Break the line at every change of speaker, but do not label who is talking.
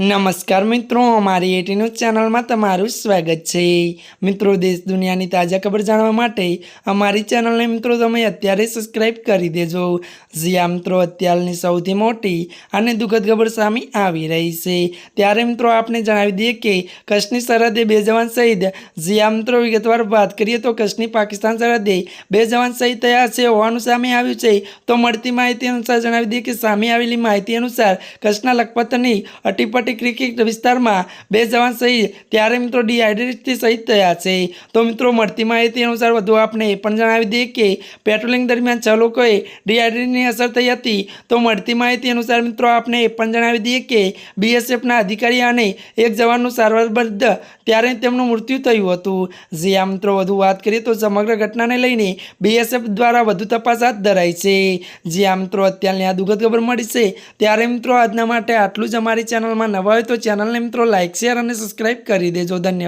नमस्कार मित्रों, अमारी एटी न्यूज़ चैनल में तमारुं स्वागत है। मित्रों, देश दुनिया की ताजा खबर जानवा माटे अमारी चैनल ने मित्रों तमे अत्यारे सब्सक्राइब करी देजो। ज्यां मित्रों अत्याરની સૌથી મોટી અને દુઃખદ ખબર સામે આવી રહી છે, ત્યારે મિત્રો આપને જણાવી દઈએ કે કચ્છની સરહદે 2 જવાન શહીદ। જ્યાં મિત્રો વિગતવાર વાત કરીએ તો કચ્છની પાકિસ્તાન સરહદે 2 જવાન શહીદ થયા છે હોવાનું સામે આવ્યું છે। તો મળતી માહિતી અનુસાર જણાવી દઈએ કે સામે આવેલી માહિતી અનુસાર કચ્છના લખપતની અટીપટી ક્રિકેટ વિસ્તારમાં 2 જવાન શહીદ, ત્યારે મિત્રો ડિહાઇડ્રેટથી શહીદ થયા છે। તો મિત્રો મળતી માહિતી અનુસાર વધુ આપને એ પણ જણાવી દઈએ કે પેટ્રોલિંગ દરમિયાન 6 લોકોએ ડિહાઇડ્રેટની असर थई हती। तो મળતી માહિતી અનુસાર મિત્રો આપને એ પણ જણાવી દઈએ કે બીએસએફના અધિકારી અને એક જવાનનું સારવાર બાદ ત્યારે તેમનું મૃત્યુ થયું હતું। જ્યાં મિત્રો વધુ વાત કરીએ તો સમગ્ર ઘટનાને લઈને બીએસએફ દ્વારા વધુ તપાસ હાથ ધરાઈ છે। જ્યાં મિત્રો અત્યારની આ દુઃખદ ખબર મળી છે, ત્યારે મિત્રો આજના માટે આટલું જ। અમારી ચેનલમાં નવા હોય તો ચેનલને મિત્રો લાઇક, શેર અને સબસ્ક્રાઇબ કરી દેજો। ધન્યવાદ।